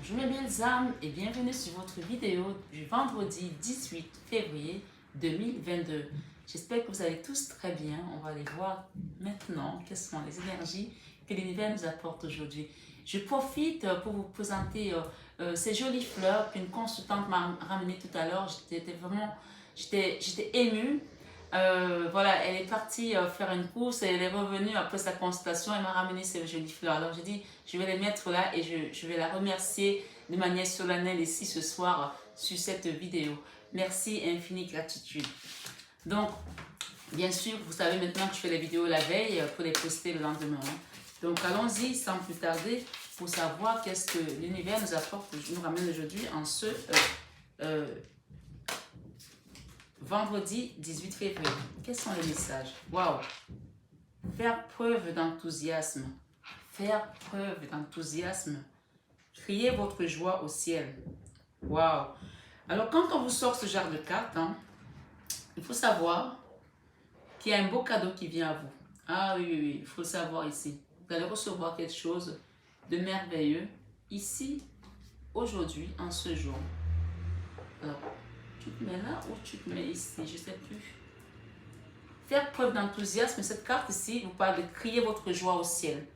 Bonjour mes belles âmes et bienvenue sur votre vidéo du vendredi 18 février 2022. J'espère que vous allez tous très bien. On va aller voir maintenant quelles sont les énergies que l'univers nous apporte aujourd'hui. Je profite pour vous présenter ces jolies fleurs qu'une consultante m'a ramenées tout à l'heure. J'étais émue. Voilà, elle est partie faire une course et elle est revenue après sa consultation. Elle m'a ramené ces jolies fleurs. Alors j'ai dit, je vais les mettre là et je vais la remercier de manière solennelle ici ce soir sur cette vidéo. Merci, infinie gratitude. Donc, bien sûr, vous savez maintenant que je fais les vidéos la veille pour les poster le lendemain. Donc, allons-y sans plus tarder pour savoir qu'est-ce que l'univers nous apporte, nous ramène aujourd'hui en ce vendredi 18 février. Quels sont les messages? Waouh! Faire preuve d'enthousiasme. Faire preuve d'enthousiasme. Criez votre joie au ciel. Waouh! Alors, quand on vous sort ce genre de carte, il faut savoir qu'il y a un beau cadeau qui vient à vous. Ah oui, oui, oui, il faut le savoir ici. Vous allez recevoir quelque chose de merveilleux ici, aujourd'hui, en ce jour. Alors, tu te mets là ou tu te mets ici, je ne sais plus. Faire preuve d'enthousiasme, cette carte ici vous parle de crier votre joie au ciel.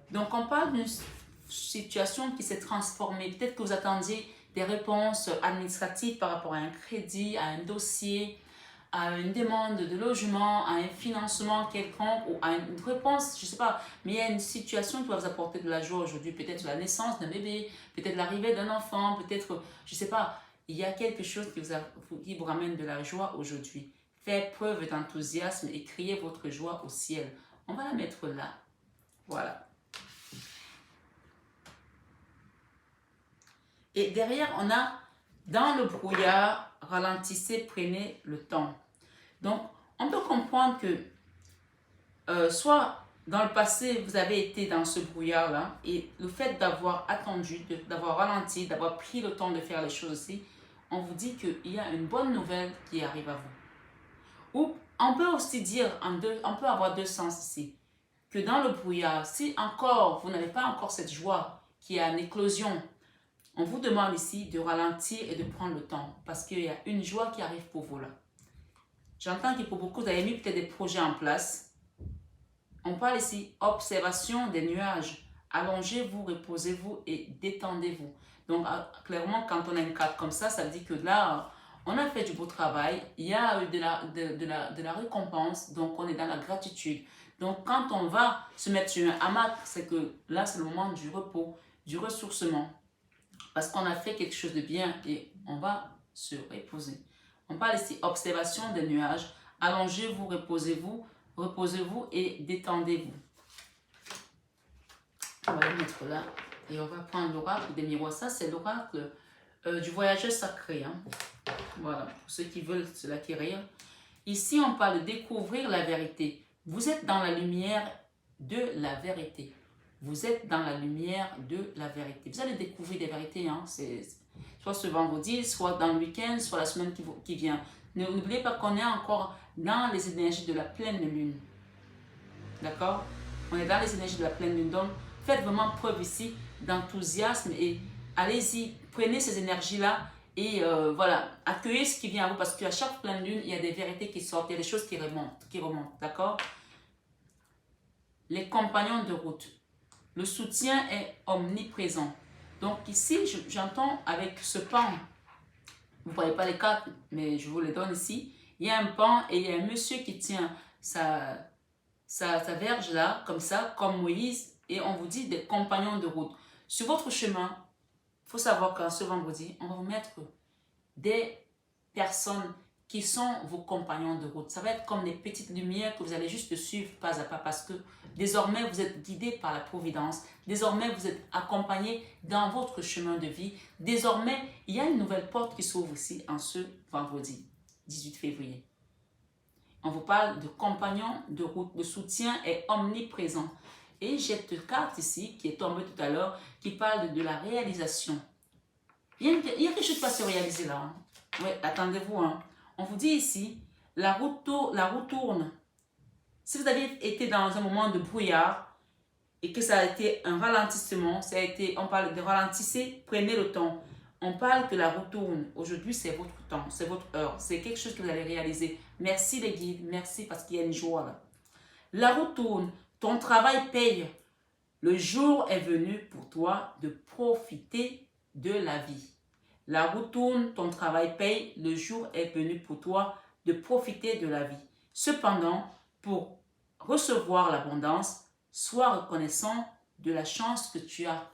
Donc on parle d'une situation qui s'est transformée. Peut-être que vous attendiez des réponses administratives par rapport à un crédit, à un dossier, à une demande de logement, à un financement quelconque ou à une réponse, je ne sais pas. Mais il y a une situation qui va vous apporter de la joie aujourd'hui. Peut-être la naissance d'un bébé, peut-être l'arrivée d'un enfant, peut-être, je ne sais pas. Il y a quelque chose qui vous ramène de la joie aujourd'hui. Faites preuve d'enthousiasme et criez votre joie au ciel. On va la mettre là. Voilà. Et derrière, on a dans le brouillard, ralentissez, prenez le temps. Donc, on peut comprendre que soit dans le passé, vous avez été dans ce brouillard-là et le fait d'avoir attendu, d'avoir ralenti, d'avoir pris le temps de faire les choses aussi, on vous dit qu'il y a une bonne nouvelle qui arrive à vous. Ou on peut aussi dire, on peut avoir deux sens ici, que dans le brouillard, si encore vous n'avez pas encore cette joie qui est en éclosion, on vous demande ici de ralentir et de prendre le temps parce qu'il y a une joie qui arrive pour vous là. J'entends que pour beaucoup, vous avez mis peut-être des projets en place. On parle ici observation des nuages. Allongez-vous, reposez-vous et détendez-vous. Donc, clairement, quand on a une carte comme ça veut dire que là, on a fait du beau travail. Il y a eu de la récompense. Donc, on est dans la gratitude. Donc, quand on va se mettre sur un hamac, c'est que là, c'est le moment du repos, du ressourcement. Parce qu'on a fait quelque chose de bien et on va se reposer. On parle ici observation des nuages. Allongez-vous, reposez-vous et détendez-vous. On va le mettre là et on va prendre l'oracle des miroirs. Ça, c'est l'oracle du voyageur sacré. Voilà, pour ceux qui veulent se l'acquérir. Ici, on parle de découvrir la vérité. Vous êtes dans la lumière de la vérité. Vous êtes dans la lumière de la vérité. Vous allez découvrir des vérités, soit ce vendredi, soit dans le week-end, soit la semaine qui vient. N'oubliez pas qu'on est encore dans les énergies de la pleine lune. D'accord? On est dans les énergies de la pleine lune. Donc, faites vraiment preuve ici d'enthousiasme et allez-y, prenez ces énergies-là et voilà, accueillez ce qui vient à vous parce qu'à chaque pleine lune, il y a des vérités qui sortent, il y a des choses qui remontent. D'accord? Les compagnons de route. Le soutien est omniprésent. Donc ici, j'entends avec ce pan, vous ne voyez pas les cartes, mais je vous les donne ici. Il y a un pan et il y a un monsieur qui tient sa verge là, comme ça, comme Moïse, et on vous dit des compagnons de route. Sur votre chemin, il faut savoir qu'en ce vendredi, on va vous mettre des personnes qui sont vos compagnons de route. Ça va être comme des petites lumières que vous allez juste suivre pas à pas parce que désormais vous êtes guidé par la providence. Désormais vous êtes accompagné dans votre chemin de vie. Désormais il y a une nouvelle porte qui s'ouvre ici en ce vendredi 18 février. On vous parle de compagnons de route. Le soutien est omniprésent. Et j'ai cette carte ici qui est tombée tout à l'heure qui parle de la réalisation. Il y a quelque chose qui va se réaliser là. Oui, attendez-vous. On vous dit ici, la route tourne. Si vous avez été dans un moment de brouillard, et que ça a été un ralentissement, on parle de ralentissez, prenez le temps. On parle que la roue tourne. Aujourd'hui, c'est votre temps, c'est votre heure. C'est quelque chose que vous allez réaliser. Merci les guides, merci parce qu'il y a une joie là. La roue tourne, ton travail paye. Le jour est venu pour toi de profiter de la vie. La roue tourne, ton travail paye. Le jour est venu pour toi de profiter de la vie. Cependant, pour recevoir l'abondance, sois reconnaissant de la chance que tu as.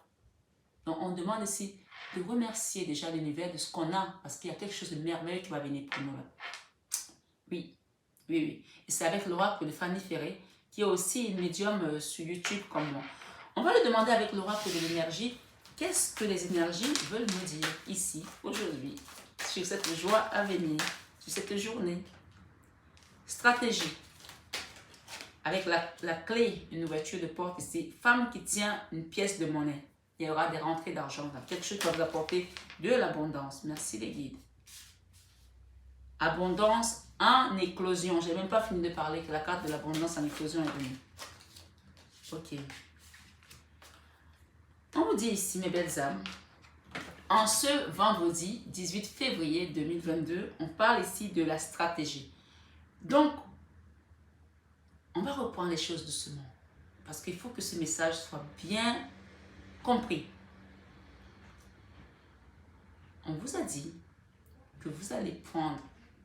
Donc, on demande ici de remercier déjà l'univers de ce qu'on a, parce qu'il y a quelque chose de merveilleux qui va venir pour nous là. Oui, oui, oui. Et c'est avec l'oracle de Fanny Ferré, qui est aussi une médium sur YouTube comme moi. On va lui demander avec l'oracle de l'énergie, qu'est-ce que les énergies veulent nous dire ici, aujourd'hui, sur cette joie à venir, sur cette journée. Stratégie. Avec la clé, une ouverture de porte ici, femme qui tient une pièce de monnaie. Il y aura des rentrées d'argent, quelque chose qui va vous apporter de l'abondance. Merci les guides. Abondance en éclosion. Je n'ai même pas fini de parler que la carte de l'abondance en éclosion est venue. Ok. On vous dit ici, mes belles âmes, en ce vendredi 18 février 2022, on parle ici de la stratégie. Donc, on va reprendre les choses doucement. Parce qu'il faut que ce message soit bien compris. On vous a dit que vous allez prendre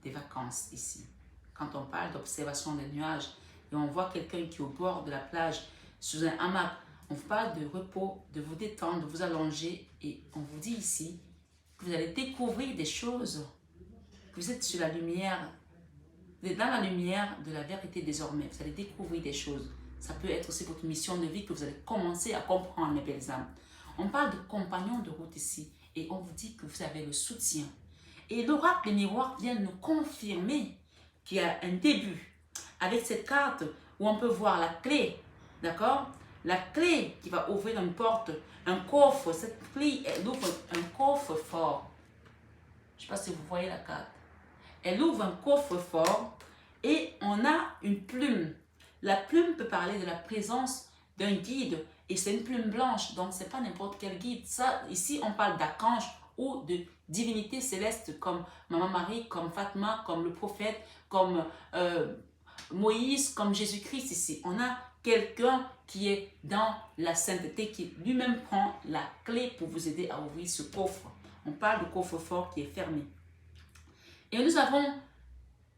des vacances ici. Quand on parle d'observation des nuages et on voit quelqu'un qui est au bord de la plage, sous un hamac, on vous parle de repos, de vous détendre, de vous allonger et on vous dit ici que vous allez découvrir des choses, que vous êtes sur la lumière, vous êtes dans la lumière de la vérité désormais. Vous allez découvrir des choses. Ça peut être aussi votre mission de vie que vous allez commencer à comprendre, mes belles âmes. On parle de compagnons de route ici et on vous dit que vous avez le soutien. Et l'oracle des miroirs vient nous confirmer qu'il y a un début. Avec cette carte où on peut voir la clé, d'accord? La clé qui va ouvrir une porte, un coffre. Cette clé, elle ouvre un coffre fort. Je ne sais pas si vous voyez la carte. Elle ouvre un coffre fort et on a une plume. La plume peut parler de la présence d'un guide et c'est une plume blanche, donc ce n'est pas n'importe quel guide. Ça, ici, on parle d'archange ou de divinité céleste comme Maman Marie, comme Fatma, comme le prophète, comme Moïse, comme Jésus-Christ ici. On a quelqu'un qui est dans la sainteté, qui lui-même prend la clé pour vous aider à ouvrir ce coffre. On parle de coffre fort qui est fermé. Et nous avons,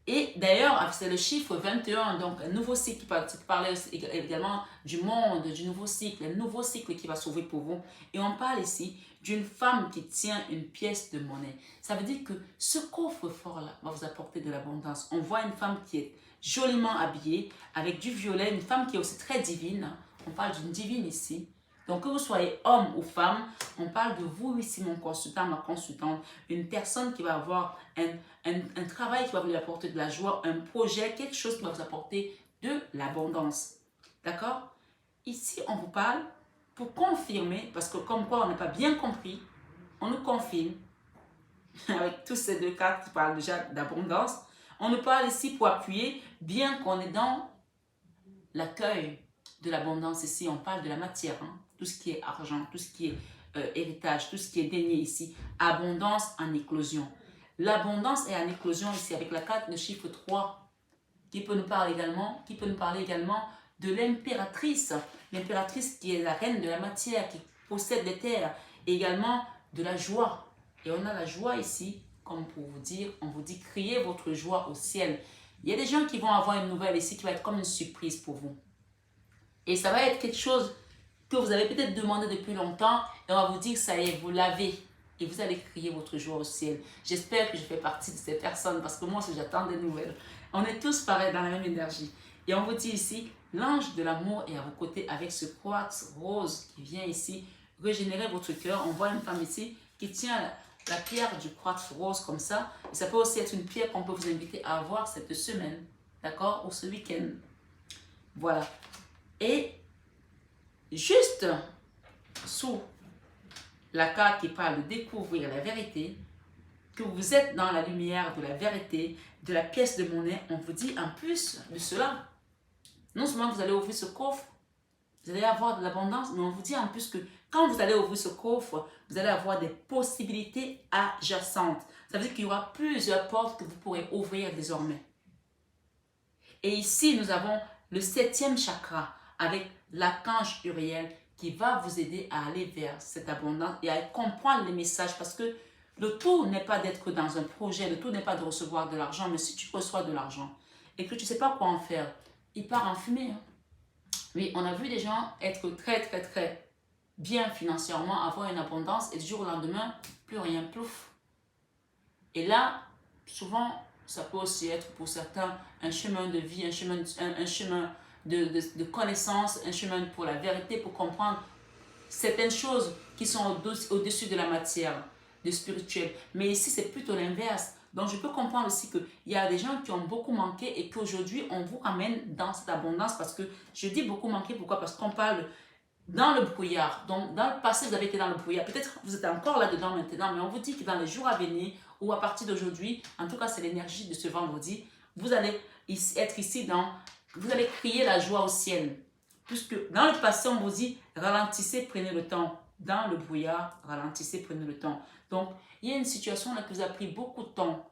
et d'ailleurs, c'est le chiffre 21, donc un nouveau cycle qui parle également du monde, du nouveau cycle, un nouveau cycle qui va s'ouvrir pour vous. Et on parle ici d'une femme qui tient une pièce de monnaie. Ça veut dire que ce coffre-fort-là va vous apporter de l'abondance. On voit une femme qui est joliment habillée, avec du violet, une femme qui est aussi très divine. On parle d'une divine ici. Donc, que vous soyez homme ou femme, on parle de vous ici, mon consultant, ma consultante, une personne qui va avoir un travail qui va vous apporter de la joie, un projet, quelque chose qui va vous apporter de l'abondance. D'accord? Ici, on vous parle pour confirmer, parce que comme quoi on n'a pas bien compris, on nous confirme, avec tous ces deux cartes qui parlent déjà d'abondance, on nous parle ici pour appuyer, bien qu'on est dans l'accueil de l'abondance ici, on parle de la matière, hein, tout ce qui est argent, tout ce qui est héritage, tout ce qui est denier ici, abondance en éclosion. L'abondance est en éclosion ici avec la carte de chiffre 3 qui peut nous parler également de l'impératrice, l'impératrice qui est la reine de la matière, qui possède les terres, et également de la joie. Et on a la joie ici, comme pour vous dire, on vous dit criez votre joie au ciel. Il y a des gens qui vont avoir une nouvelle ici qui va être comme une surprise pour vous. Et ça va être quelque chose que vous avez peut-être demandé depuis longtemps et on va vous dire ça y est, vous l'avez. Et vous allez crier votre joie au ciel. J'espère que je fais partie de ces personnes parce que moi aussi j'attends des nouvelles. On est tous pareils dans la même énergie. Et on vous dit ici, l'ange de l'amour est à vos côtés avec ce quartz rose qui vient ici régénérer votre cœur. On voit une femme ici qui tient la pierre du quartz rose comme ça. Et ça peut aussi être une pierre qu'on peut vous inviter à avoir cette semaine, d'accord, ou ce week-end. Voilà. Et juste sous la carte qui parle de découvrir la vérité, que vous êtes dans la lumière de la vérité, de la pièce de monnaie, on vous dit en plus de cela, non seulement vous allez ouvrir ce coffre, Vous allez avoir de l'abondance, mais on vous dit en plus que quand vous allez ouvrir ce coffre, vous allez avoir des possibilités adjacentes. Ça veut dire qu'il y aura plusieurs portes que vous pourrez ouvrir désormais. Et ici, nous avons le 7e chakra avec l'archange Uriel qui va vous aider à aller vers cette abondance et à comprendre les messages parce que le tout n'est pas d'être dans un projet, le tout n'est pas de recevoir de l'argent, mais si tu reçois de l'argent et que tu ne sais pas quoi en faire, il part en fumée. Hein. Oui, on a vu des gens être très bien financièrement, avoir une abondance et du jour au lendemain, plus rien, plouf. Et là, souvent, ça peut aussi être pour certains un chemin de vie, un chemin de connaissance, un chemin pour la vérité, pour comprendre certaines choses qui sont au-dessus de la matière, de spirituel. Mais ici, c'est plutôt l'inverse. Donc, je peux comprendre aussi qu'il y a des gens qui ont beaucoup manqué et qu'aujourd'hui, on vous ramène dans cette abondance parce que je dis beaucoup manqué, pourquoi? Parce qu'on parle dans le brouillard. Donc, dans le passé, vous avez été dans le brouillard. Peut-être que vous êtes encore là-dedans maintenant, mais on vous dit que dans les jours à venir ou à partir d'aujourd'hui, en tout cas, c'est l'énergie de ce vendredi, vous allez être ici vous allez crier la joie au ciel. Puisque dans le passé, on vous dit, ralentissez, prenez le temps. Dans le brouillard, ralentissez, prenez le temps. Donc, il y a une situation là qui vous a pris beaucoup de temps.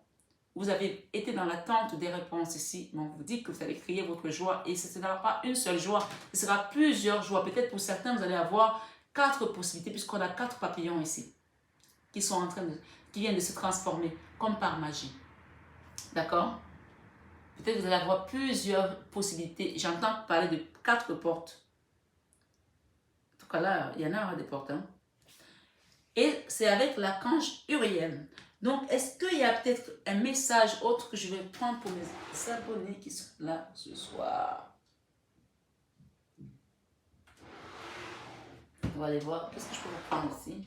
Vous avez été dans l'attente des réponses ici, mais on vous dit que vous allez crier votre joie et ce ne sera pas une seule joie, ce sera plusieurs joies. Peut-être pour certains, vous allez avoir 4 possibilités puisqu'on a 4 papillons ici qui sont qui viennent de se transformer comme par magie. D'accord? Peut-être que vous allez avoir plusieurs possibilités. J'entends parler de 4 portes. En tout cas là, il y en a des portes. Hein? Et c'est avec l'archange Uriel. Donc, est-ce qu'il y a peut-être un message autre que je vais prendre pour mes abonnés qui sont là ce soir? On va aller voir. Qu'est-ce que je peux vous prendre ici?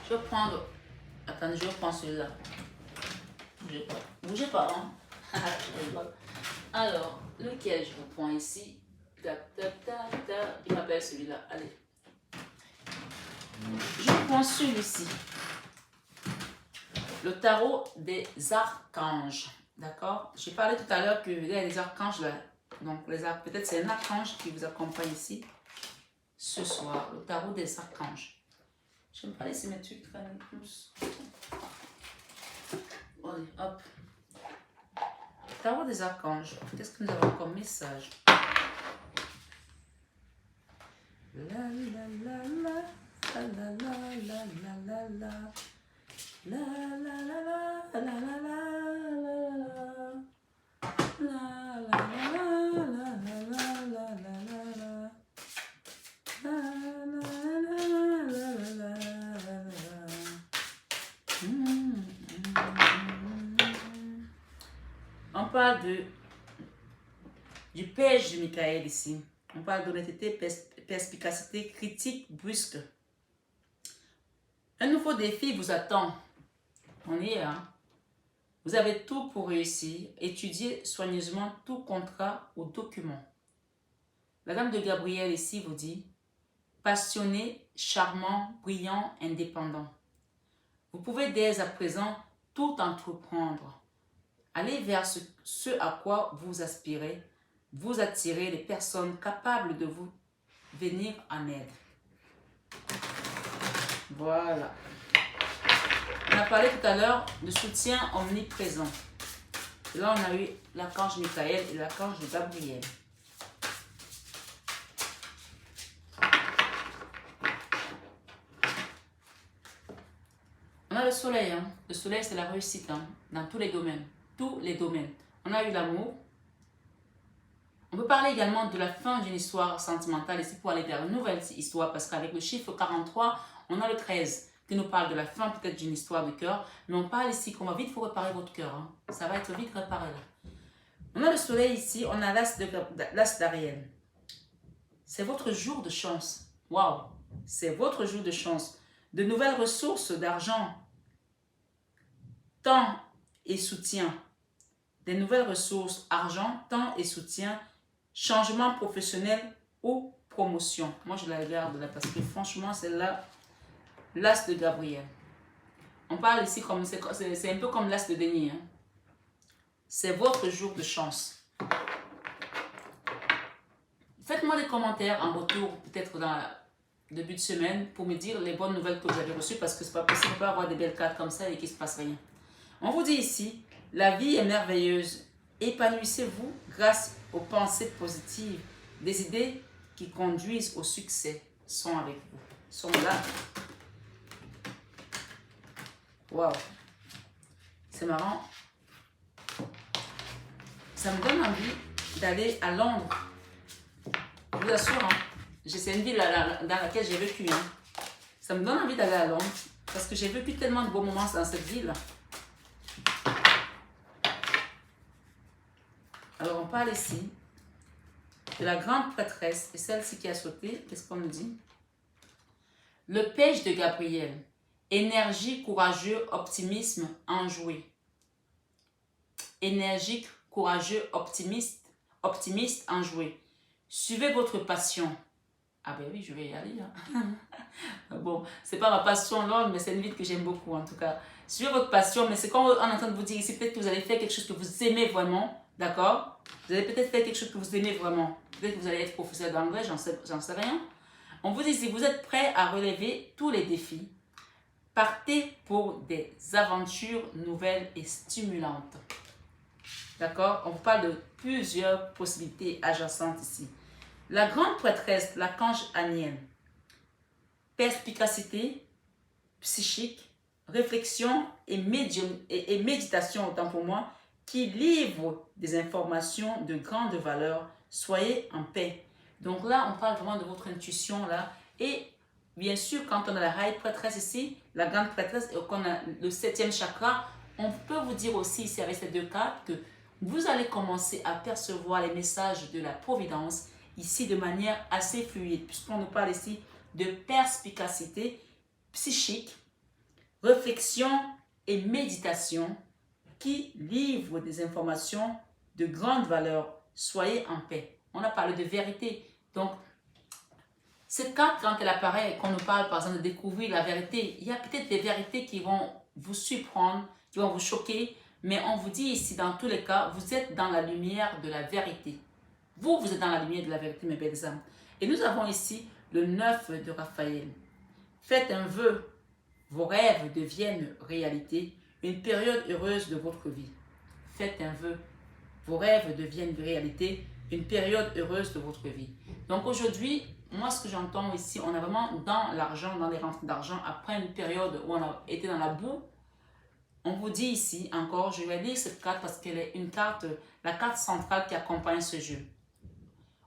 Je vais prendre... Attendez, je vais prendre celui-là. Bougez pas, hein? Alors, lequel je vous prends ici? Il m'appelle celui-là. Allez. Je prends celui-ci. Le tarot des archanges. D'accord? J'ai parlé tout à l'heure qu'il y a des archanges là. Donc, peut-être c'est un archange qui vous accompagne ici. Ce soir, le tarot des archanges. Je vais pas laisser mes trucs traîner plus. Allez, hop. Tarot des archanges. Qu'est-ce que nous avons comme message? La la la la. La la la la la la. La la la la la la la la. La la la la la la la. On parle du pêche de Michael ici. On parle d'honnêteté, perspicacité, critique, brusque. Un nouveau défi vous attend. On y est, hein? Vous avez tout pour réussir. Étudiez soigneusement tout contrat ou document. La dame de Gabriel ici vous dit passionné, charmant, brillant, indépendant. Vous pouvez dès à présent tout entreprendre. Allez vers ce à quoi vous aspirez. Vous attirez les personnes capables de vous venir en aide. Voilà. On a parlé tout à l'heure de soutien omniprésent. Et là, on a eu l'archange Michael et l'archange Gabriel. On a le soleil. Hein. Le soleil, c'est la réussite hein, dans tous les domaines. Tous les domaines. On a eu l'amour. On peut parler également de la fin d'une histoire sentimentale ici pour aller vers une nouvelle histoire parce qu'avec le chiffre 43, on a le 13 qui nous parle de la fin peut-être d'une histoire de cœur. Mais on parle ici qu'on va vite vous réparer votre cœur. Hein. Ça va être vite réparé là. On a le soleil ici, on a l'as d'Ariel. C'est votre jour de chance. Waouh! C'est votre jour de chance. De nouvelles ressources d'argent, temps et soutien. Des nouvelles ressources, argent, temps et soutien, changement professionnel ou promotion. Moi, je la garde là parce que franchement, c'est là l'as de Gabriel. On parle ici comme c'est un peu comme l'as de denier. Hein. C'est votre jour de chance. Faites-moi des commentaires en retour, peut-être dans le début de semaine, pour me dire les bonnes nouvelles que vous avez reçues, parce que c'est pas possible de pas avoir des belles cartes comme ça et qu'il ne se passe rien. On vous dit ici, la vie est merveilleuse. Épanouissez-vous grâce aux pensées positives. Des idées qui conduisent au succès sont avec vous, sont là. Waouh, c'est marrant. Ça me donne envie d'aller à Londres. Je vous assure, hein, c'est une ville dans laquelle j'ai vécu. Hein. Ça me donne envie d'aller à Londres parce que j'ai vécu tellement de beaux moments dans cette ville. Alors on parle ici de la grande prêtresse et celle-ci qui a sauté. Qu'est-ce qu'on nous dit? Le pêche de Gabriel. Énergie, courageux, optimisme, enjoué. Énergique, courageux, optimiste, enjoué. Suivez votre passion. Ah ben oui, je vais y aller. Hein. Bon, c'est pas ma passion longue, mais c'est une ville que j'aime beaucoup en tout cas. Suivez votre passion, mais c'est quand on est en train de vous dire ici, peut-être que vous allez faire quelque chose que vous aimez vraiment, d'accord? Vous allez peut-être faire quelque chose que vous aimez vraiment. Peut-être que vous allez être professeur d'anglais, j'en sais rien. On vous dit ici, vous êtes prêt à relever tous les défis. Partez pour des aventures nouvelles et stimulantes. D'accord? On vous parle de plusieurs possibilités adjacentes ici. La grande prêtresse, l'archange Aniel. Perspicacité psychique, réflexion et méditation, autant pour moi, qui livre des informations de grande valeur. Soyez en paix. Donc là, on parle vraiment de votre intuition là. Et bien sûr, quand on a la high prêtresse ici, la grande prêtresse et qu'on a le 7e chakra, on peut vous dire aussi ici avec ces deux cartes que vous allez commencer à percevoir les messages de la providence ici de manière assez fluide, puisqu'on nous parle ici de perspicacité psychique, réflexion et méditation qui livrent des informations de grande valeur. Soyez en paix. On a parlé de vérité. Donc, cette carte, quand elle apparaît, qu'on nous parle par exemple de découvrir la vérité, il y a peut-être des vérités qui vont vous surprendre, qui vont vous choquer, mais on vous dit ici, dans tous les cas, vous êtes dans la lumière de la vérité. Vous êtes dans la lumière de la vérité, mes belles âmes. Et nous avons ici le 9 de Raphaël. Faites un vœu, vos rêves deviennent réalité, une période heureuse de votre vie. Faites un vœu, vos rêves deviennent réalité, une période heureuse de votre vie. Donc aujourd'hui, moi ce que j'entends ici, on est vraiment dans l'argent, dans les rentrées d'argent, après une période où on a été dans la boue. On vous dit ici encore, je vais lire cette carte parce qu'elle est une carte, la carte centrale qui accompagne ce jeu.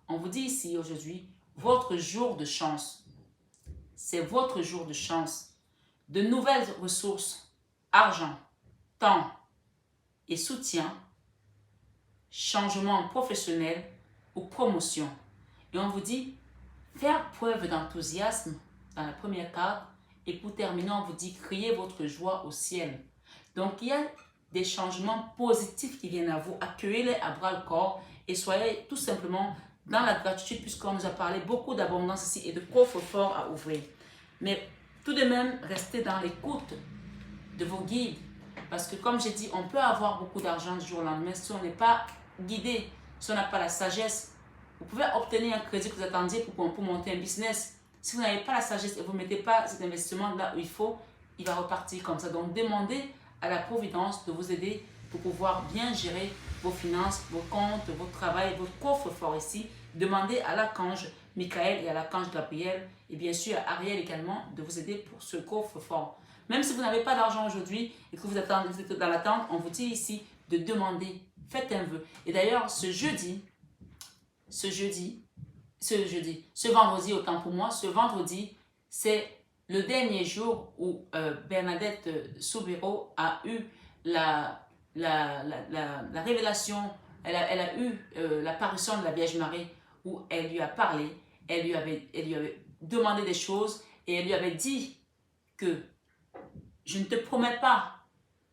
On vous dit ici aujourd'hui, votre jour de chance. C'est votre jour de chance. De nouvelles ressources, argent, temps et soutien, changement professionnel ou promotion. Et on vous dit, faire preuve d'enthousiasme dans la première carte. Et pour terminer, on vous dit, criez votre joie au ciel. Donc, il y a des changements positifs qui viennent à vous. Accueillez-les à bras-le-corps et soyez tout simplement dans la gratitude puisqu'on nous a parlé beaucoup d'abondance ici et de coffres forts à ouvrir. Mais tout de même, restez dans l'écoute de vos guides. Parce que comme j'ai dit, on peut avoir beaucoup d'argent du jour au lendemain si on n'est pas guidé, si on n'a pas la sagesse. Vous pouvez obtenir un crédit que vous attendiez pour monter un business. Si vous n'avez pas la sagesse et vous ne mettez pas cet investissement là où il faut, il va repartir comme ça. Donc demandez à la providence de vous aider pour pouvoir bien gérer vos finances, vos comptes, votre travail, votre coffre fort ici. Demandez à l'archange Michael et à l'archange Gabriel et bien sûr à Ariel également de vous aider pour ce coffre fort. Même si vous n'avez pas d'argent aujourd'hui et que vous êtes dans l'attente, on vous dit ici de demander, faites un vœu. Et d'ailleurs, ce vendredi, autant pour moi, ce vendredi, c'est le dernier jour où Bernadette Soubirous a eu la révélation, elle a eu l'apparition de la Vierge Marie où elle lui a parlé, elle lui avait demandé des choses et elle lui avait dit que je ne te promets pas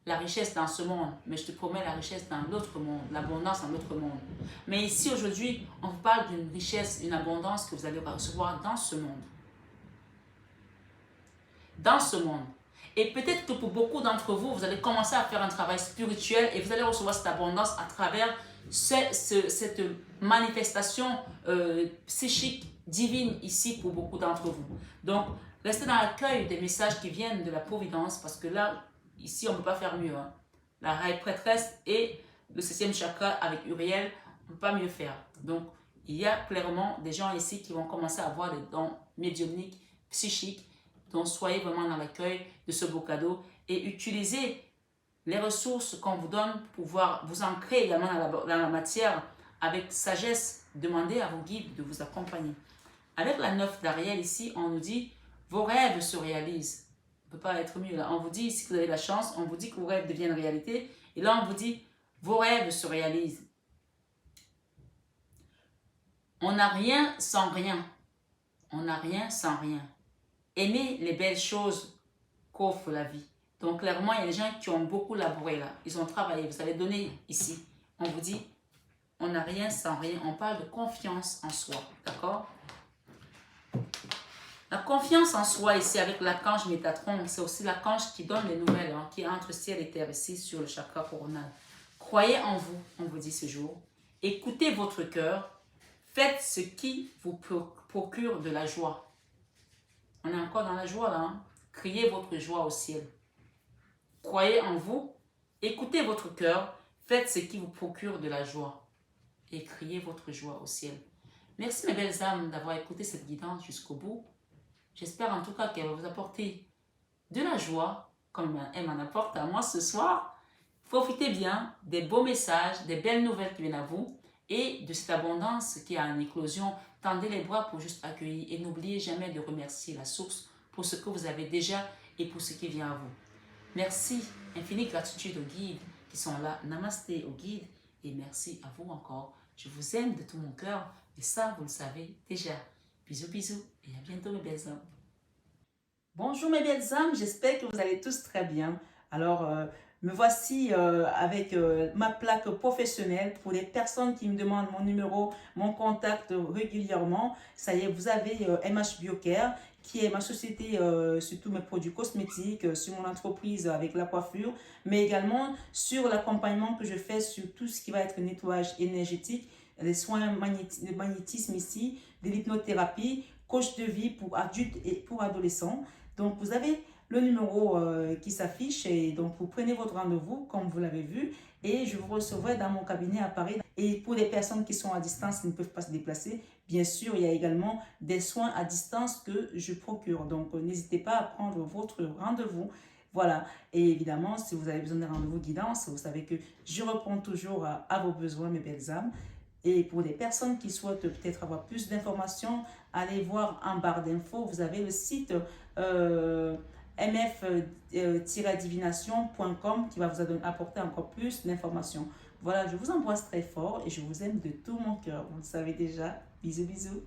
la richesse dans ce monde, mais je te promets la richesse dans l'autre monde, l'abondance dans l'autre monde. Mais ici, aujourd'hui, on vous parle d'une richesse, une abondance que vous allez recevoir dans ce monde. Dans ce monde. Et peut-être que pour beaucoup d'entre vous, vous allez commencer à faire un travail spirituel et vous allez recevoir cette abondance à travers cette manifestation psychique divine ici pour beaucoup d'entre vous. Donc, restez dans l'accueil des messages qui viennent de la Providence parce que là, ici, on ne peut pas faire mieux. Hein. La raille prêtresse et le 7e chakra avec Uriel, on ne peut pas mieux faire. Donc, il y a clairement des gens ici qui vont commencer à avoir des dons médiumniques, psychiques. Donc, soyez vraiment dans l'accueil de ce beau cadeau et utilisez les ressources qu'on vous donne pour pouvoir vous ancrer également dans la matière avec sagesse. Demandez à vos guides de vous accompagner. Avec la 9 d'Ariel ici, on nous dit vos rêves se réalisent. On ne peut pas être mieux là. On vous dit, si vous avez la chance, on vous dit que vos rêves deviennent réalité. Et là, on vous dit vos rêves se réalisent. On n'a rien sans rien. On n'a rien sans rien. Aimez les belles choses qu'offre la vie. Donc clairement, il y a des gens qui ont beaucoup labouré là. Ils ont travaillé, vous avez donné ici. On vous dit, on n'a rien sans rien. On parle de confiance en soi, d'accord? La confiance en soi ici avec l'archange Métatron, c'est aussi l'archange qui donne les nouvelles, hein, qui est entre ciel et terre ici sur le chakra coronal. Croyez en vous, on vous dit ce jour. Écoutez votre cœur. Faites ce qui vous procure de la joie. On est encore dans la joie là. Hein? Criez votre joie au ciel. Croyez en vous. Écoutez votre cœur. Faites ce qui vous procure de la joie. Et criez votre joie au ciel. Merci mes belles âmes d'avoir écouté cette guidance jusqu'au bout. J'espère en tout cas qu'elle va vous apporter de la joie, comme elle m'en apporte à moi ce soir. Profitez bien des beaux messages, des belles nouvelles qui viennent à vous et de cette abondance qui a une éclosion. Tendez les bras pour juste accueillir et n'oubliez jamais de remercier la source pour ce que vous avez déjà et pour ce qui vient à vous. Merci, infinie gratitude aux guides qui sont là. Namasté aux guides et merci à vous encore. Je vous aime de tout mon cœur et ça, vous le savez déjà. Bisous, bisous et à bientôt mes belles âmes. Bonjour mes belles âmes, j'espère que vous allez tous très bien. Alors, me voici avec ma plaque professionnelle pour les personnes qui me demandent mon numéro, mon contact régulièrement. Ça y est, vous avez MH Biocare qui est ma société sur tous mes produits cosmétiques, sur mon entreprise avec la coiffure, mais également sur l'accompagnement que je fais sur tout ce qui va être nettoyage énergétique, les soins de magnétisme ici, de l'hypnothérapie, coach de vie pour adultes et pour adolescents. Donc, vous avez le numéro qui s'affiche et donc vous prenez votre rendez-vous comme vous l'avez vu et je vous recevrai dans mon cabinet à Paris. Et pour les personnes qui sont à distance, qui ne peuvent pas se déplacer, bien sûr, il y a également des soins à distance que je procure. Donc, n'hésitez pas à prendre votre rendez-vous. Voilà, et évidemment, si vous avez besoin d'un rendez-vous guidance, vous savez que je réponds toujours à vos besoins, mes belles âmes. Et pour les personnes qui souhaitent peut-être avoir plus d'informations, allez voir en barre d'infos, vous avez le site mf-divination.com qui va vous apporter encore plus d'informations. Voilà, je vous embrasse très fort et je vous aime de tout mon cœur. Vous le savez déjà. Bisous, bisous.